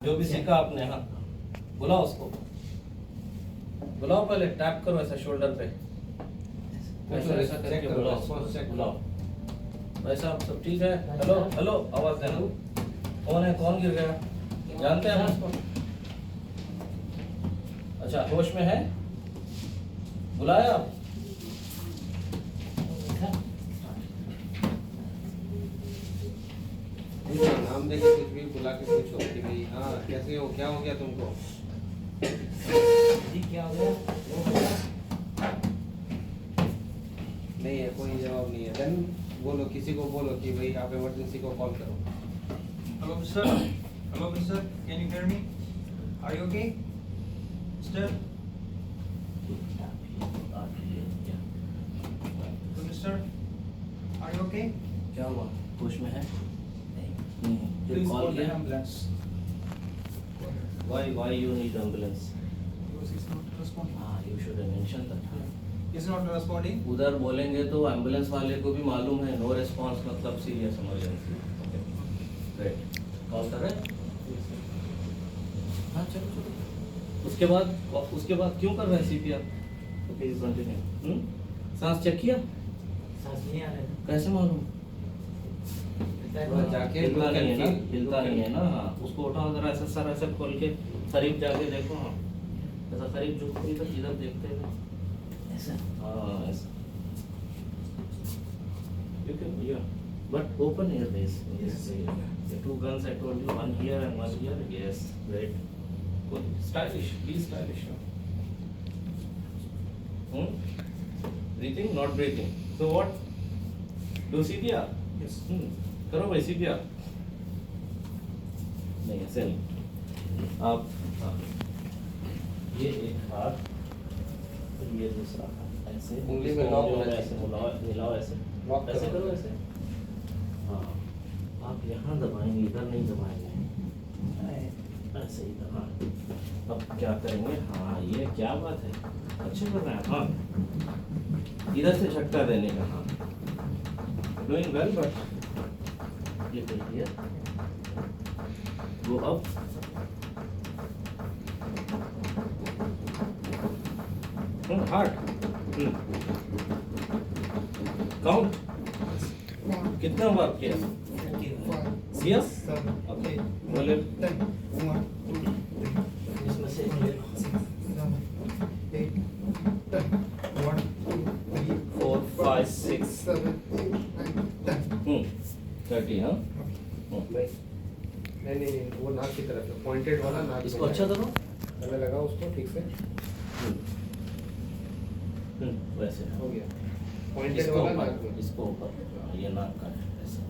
जो भी सीखा आपने। हाँ, बुलाओ उसको, बुलाओ, पहले टैप करो ऐसा शोल्डर पे, ऐसा करके बुलाओ। भाई साहब सब ठीक है? हेलो हेलो, आवाज देना। कौन है, कौन गिर गया, जानते हैं उसको? अच्छा, होश में है? बुलाया आप? नाम देके कुछ भी बुला के पूछो कि भाई हाँ कैसे हो, क्या हो गया तुमको? जी क्या हो गया? नहीं है, कोई जवाब नहीं है। देन बोलो, किसी को बोलो कि भाई आप इमरजेंसी को कॉल करो। Hello, sir. Hello, sir. Can you hear me? Are you okay, mister? So, mister, are you okay? क्या हुआ, होश में है? Please कॉल call the किया? ambulance. Why you need ambulance? Because he's not responding. You should have mentioned that. He's not responding. उधर बोलेंगे तो ambulance वाले को भी मालूम है, नो रिस्पांस मतलब सीरियस इमरजेंसी। ग्रेट, कॉल कर रहे हैं? हाँ चलो चलो। उसके बाद क्यों कर रहे हैं सीपीआर? Okay continue. सांस चेक किया? सांस नहीं आ रहा है। कैसे मालूम? जाके हिलता नहीं है ना, हिलता नहीं है ना। हाँ, उसको उठाओ जरा, ऐसा सर ऐसे खोल के करीब जाके देखो। हाँ, ऐसा करीब झुक के इधर देखते हुए ऐसा। हाँ ऐसा। You can, yeah, but open ear base. Yes, the two guns I told you, one here and one here. Yes, great. Good, stylish. Be stylish. Breathing, not breathing. So what? Do CPR. Yes. करो भाई CPR। नहीं ऐसे नहीं। आप हाँ, ये एक हाथ, फिर ये दूसरा हाथ ऐसे उंगली में लॉक होना ऐसे मिलाओ ऐसे लॉक ऐसे करो। करो ऐसे। हाँ, आप यहाँ दबाएंगे, इधर नहीं दबाएंगे, ऐसे ही। हाँ, अब क्या करेंगे? हाँ, ये क्या बात है, अच्छे कर रहे हैं। हाँ, इधर से झटका देने का। हाँ, डूइंग वेल, बट ये देखिए, गो अप, हार्ट, काउंट, कितना बार किया? यस, ओके, बोले इसमें से एक ले लो। 4 5 6 30। हाँ, नहीं, वो नाक की तरफ है, पॉइंटेड वाला नाक। इसको अच्छा करो, पहले लगाओ उसको ठीक से। वैसे हो गया, पॉइंटेड इसको वाला नाक ऊपर, में। इसको ऊपर, ये नाक का है ऐसे।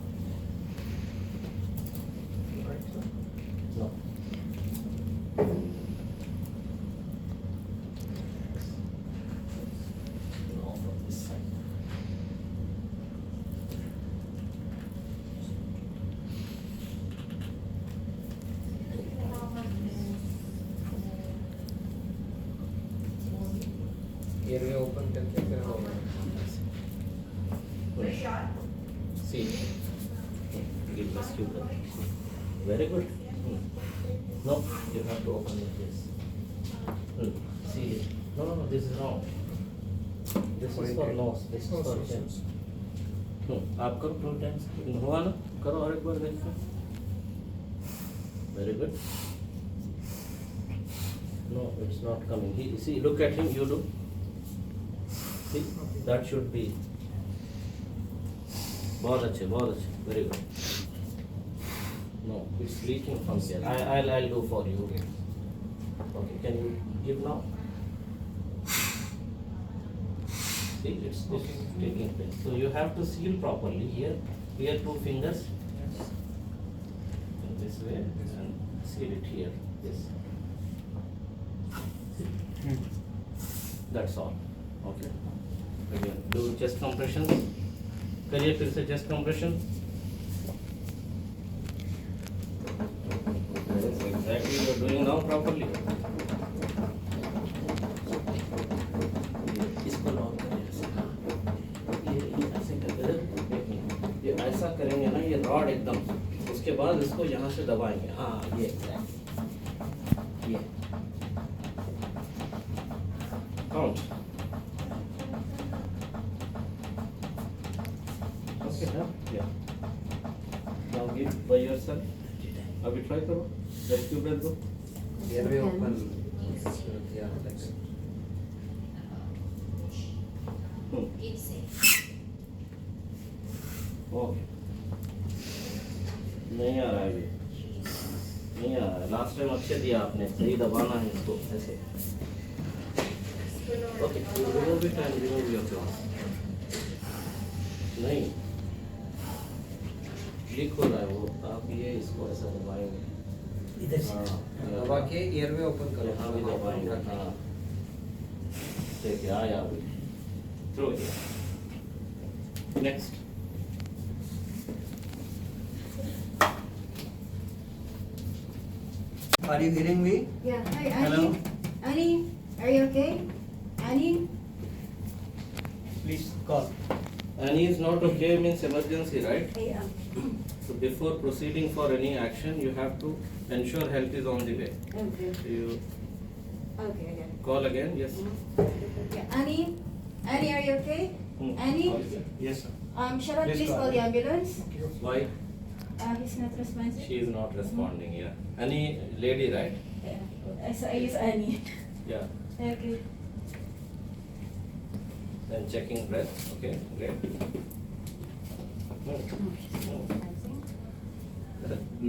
No, no, from this side. Airway open करके फिर होगा। See, give rescue breath. Very good. No, you have to open it. Yes. See, no, this is wrong. This is for nose. This is for chest. आप करो 2 times. हुआ ना? करो और एक बार देखो. Very good. No, it's not coming. See, look at him. You do. See, that should be. बहुत अच्छे, very good. No, it's leaking from here. I'll do for you. Okay, can you give now? See, it's taking place. So you have to seal properly here. Here 2 fingers. In this way and seal it here. Yes. That's all. Okay. Again, do chest compressions. करिए फिर से chest compression. Exactly, you are doing now properly. इसको lock करें ऐसे। ये ऐसे करके ये ऐसा करेंगे ना, ये रॉड एकदम, उसके बाद इसको यहाँ से दबाएंगे। हाँ, ये count. Okay, done. Yeah. Now give by yourself. अभी try करो. Rescue breath दो. Airway open. Yeah, like that. Okay. नहीं आ रहा है अभी. नहीं आ रहा है. लास्ट टाइम अच्छे दिया आपने. सही दबाना है इसको ऐसे. Okay. Remove it and remove your glass. नहीं. लीक हो रहा है वो. आप ये इसको ऐसा दबाएंगे. इधर से हाँ. दबा के एयरवे ओपन करो. यहाँ भी दबाएंगे. हाँ. ठीक है. आया अभी. Throw here. Next. Are you hearing me? Yeah, hi Annie. Hello. Annie, are you okay? Annie? Please call. And he is not okay means emergency, right? Yeah. So before proceeding for any action, you have to ensure help is on the way. Okay. So you Okay, again. call again, yes. Yeah, Annie? Annie, are you okay? Annie? Yes, sir. Shall I Please please call. call the ambulance? Why? He's not responsive. She is not responding, yeah. Any lady, right? Yeah. So I use Annie. Yeah. Okay. Then checking breath, okay, great.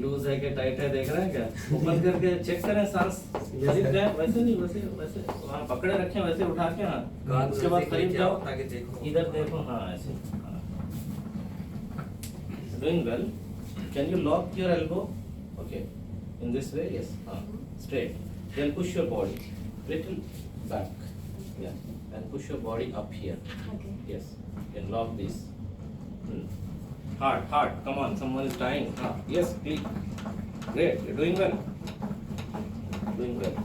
Loose है कि tight है देख रहे हैं क्या? Open करके check करें सांस स्लिप जाए. वैसे नहीं, वैसे वैसे वहाँ पकड़े रखें, वैसे उठा के. हाँ. उसके बाद करीब जाओ. ताकि देखो. इधर देखो. हाँ ऐसे. हाँ. Doing well. Can you lock your elbow? Okay. In this way, yes. Straight. Then push your body little back. Yeah. And push your body up here. Okay. Yes. And lock this. Hard, hard. Come on. Someone is dying. Yes. Click. Great. You're doing well. Doing well.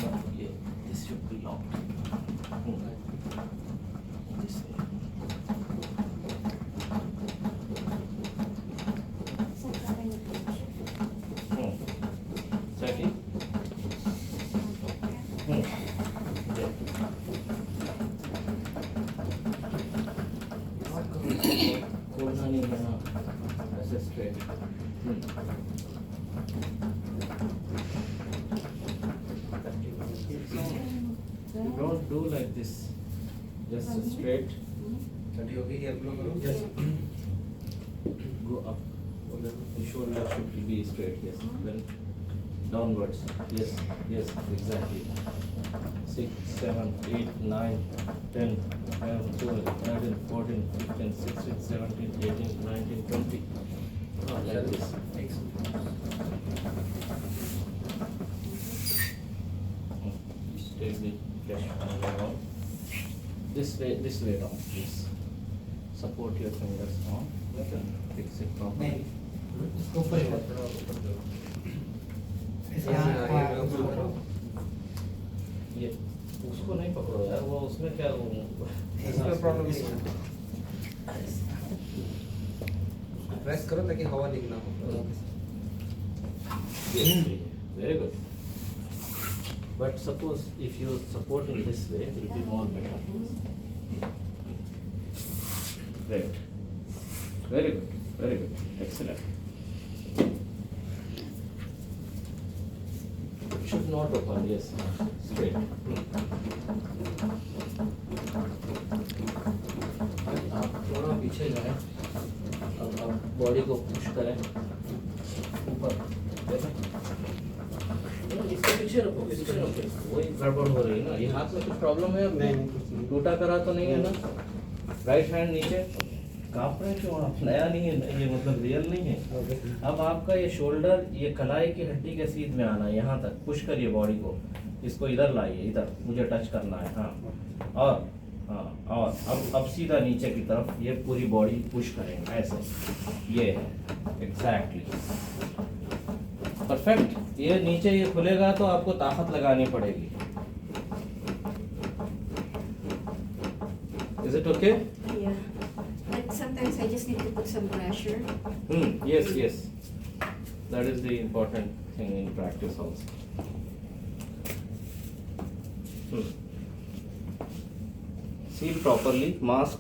Okay. This should be locked. This way. Second. खोलना नहीं है ना. ऐसे straight. Don't do like this. Just straight. Ready हो गई? Air blow करो. Yes. Go up. The shoulder should be straight. Yes. Then downwards. Yes. Yes. Exactly. 6, 7, 8, 9, 10, 11, 12, 13, 14, 15, 16, 17, 18, 19, 20. Like this. Take the cash down. This way down, please. Support your fingers on. Fix it properly. इसको ऊपर ही रख. ऐसे हाँ, यहाँ airway open करो. ये उसको नहीं पकड़ो यार. वो उसमें क्या इसमें प्रॉब्लम नहीं है. प्रेस करो ताकि हवा लीक ना हो. Very good. But suppose if you support in this way, it will be more better. Great. Very good. Very good. Excellent. Should not open. Yes. Straight. आप थोड़ा पीछे जाएं. अब बॉडी को पुश करें ऊपर. इसके पीछे रखो. इसके रखो. वही गड़बड़ हो रही है ना. ये हाथ में कुछ प्रॉब्लम है? नहीं. टूटा करा तो नहीं है ना? राइट हैंड नीचे. काँप रहे क्यों आप? नया नहीं है ये, मतलब रियल नहीं है. अब आपका ये शोल्डर, ये कलाई की हड्डी के सीध में आना है. यहाँ तक पुश करिए बॉडी को. इसको इधर लाइए. इधर मुझे टच करना है. हाँ. और अब सीधा नीचे की तरफ ये पूरी बॉडी पुश करेंगे ऐसे. ये है एग्जैक्टली परफेक्ट. ये नीचे ये खुलेगा तो आपको ताकत लगानी पड़ेगी. Is it okay? Yeah. But sometimes I just need to put some pressure. Yes, yes. That is the important thing in practice also. Seal properly, mask,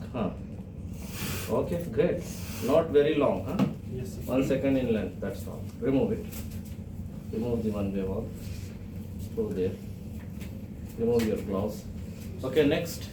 Okay, great. Not very long, Yes, sir. 1 second in length, that's all. Remove it. Remove the one-way valve. Go there. Remove your gloves. Okay, next.